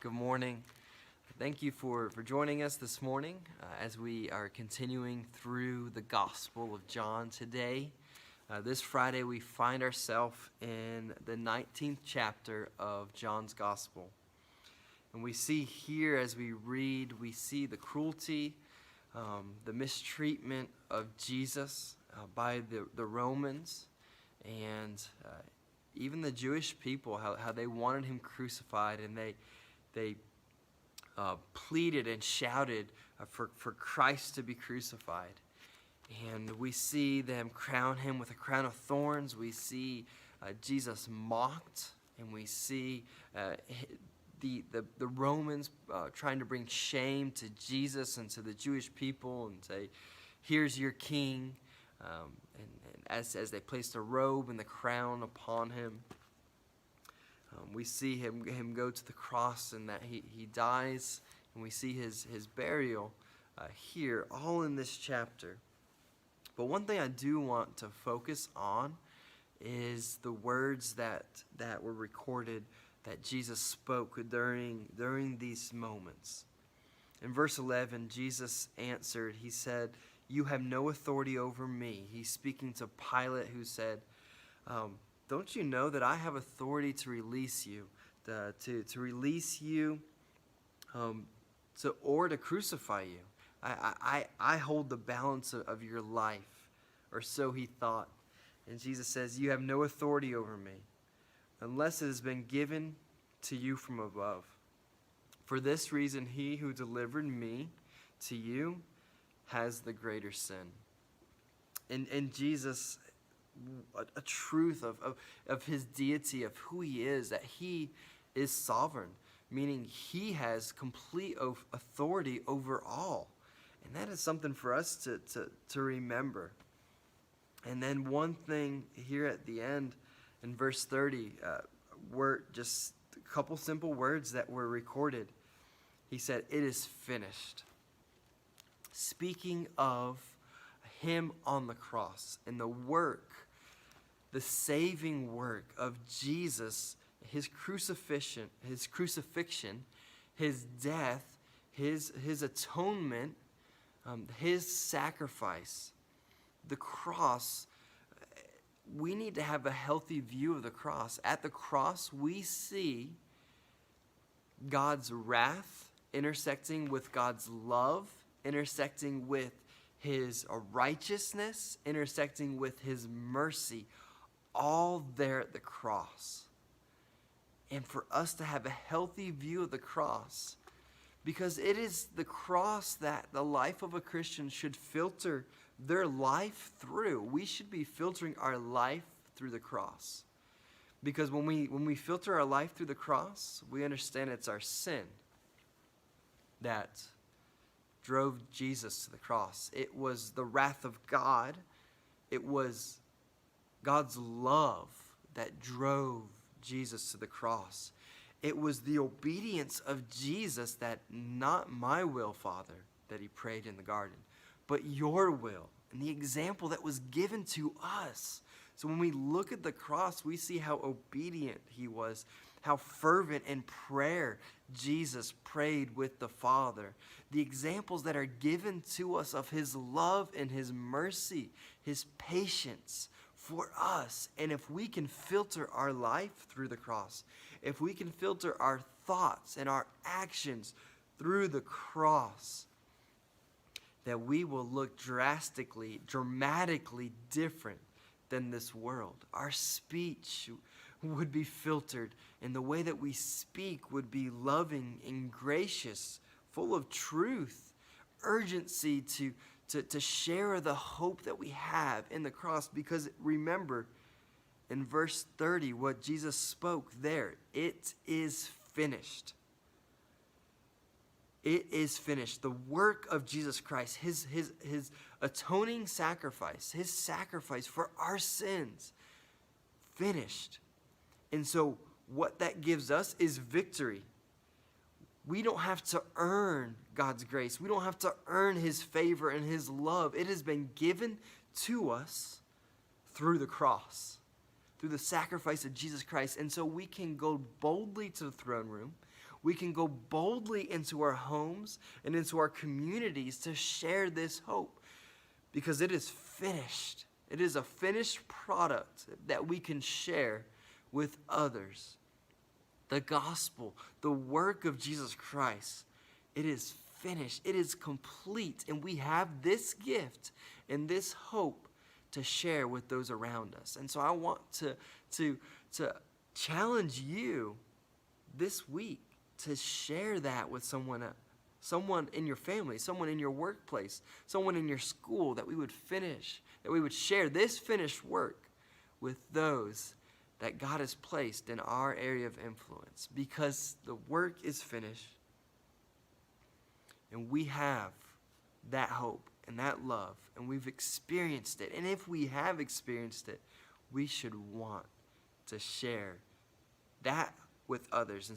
Good morning. Thank you for joining us this morning as we are continuing through the Gospel of John today. This Friday, we find ourselves in the 19th chapter of John's Gospel. And we see here as we read, we see the cruelty, the mistreatment of Jesus by the Romans and even the Jewish people, how they wanted him crucified, and they pleaded and shouted for Christ to be crucified. And we see them crown him with a crown of thorns. We see Jesus mocked, and we see the Romans trying to bring shame to Jesus and to the Jewish people and say, "Here's your king." And as they placed a robe and the crown upon him. We see him go to the cross and that he dies, and we see his burial here, all in this chapter. But one thing I do want to focus on is the words that were recorded that Jesus spoke during these moments. In verse 11, Jesus answered, he said, "You have no authority over me." He's speaking to Pilate, who said, "Don't you know that I have authority to release you, to release you, or to crucify you? I hold the balance of your life," or so he thought. And Jesus says, "You have no authority over me, unless it has been given to you from above. For this reason, he who delivered me to you has the greater sin." And Jesus, a truth of his deity, of who he is, that he is sovereign, meaning he has complete authority over all. And that is something for us to remember. And then one thing here at the end, in verse 30, were just a couple simple words that were recorded. He said, "It is finished." Speaking of him on the cross and the saving work of Jesus, his crucifixion, his death, his atonement, his sacrifice, the cross. We need to have a healthy view of the cross. At the cross, we see God's wrath intersecting with God's love, intersecting with his righteousness, intersecting with his mercy, all there at the cross. And for us to have a healthy view of the cross, because it is the cross that the life of a Christian should filter their life through. We should be filtering our life through the cross. Because when we filter our life through the cross, we understand it's our sin that drove Jesus to the cross. It was the wrath of God. It was God's love that drove Jesus to the cross. It was the obedience of Jesus that, "Not my will, Father," that he prayed in the garden, "but your will," and the example that was given to us. So when we look at the cross, we see how obedient he was, how fervent in prayer Jesus prayed with the Father. The examples that are given to us of his love and his mercy, his patience for us. And if we can filter our life through the cross, if we can filter our thoughts and our actions through the cross, that we will look dramatically different than this world. Our speech would be filtered, and the way that we speak would be loving and gracious, full of truth, urgency to share the hope that we have in the cross. Because remember, in verse 30, what Jesus spoke there, "It is finished." It is finished. The work of Jesus Christ, his atoning sacrifice, his sacrifice for our sins, finished. And so what that gives us is victory. We don't have to earn God's grace. We don't have to earn his favor and his love. It has been given to us through the cross, through the sacrifice of Jesus Christ. And so we can go boldly to the throne room. we can go boldly into our homes and into our communities to share this hope because it is finished. It is a finished product that we can share with others. The gospel, the work of Jesus Christ, it is finished. It is complete. And we have this gift and this hope to share with those around us. And so I want to challenge you this week to share that with someone else. Someone in your family, someone in your workplace, someone in your school, that we would share this finished work with those that God has placed in our area of influence, because the work is finished and we have that hope and that love and we've experienced it. And if we have experienced it, we should want to share that with others. And so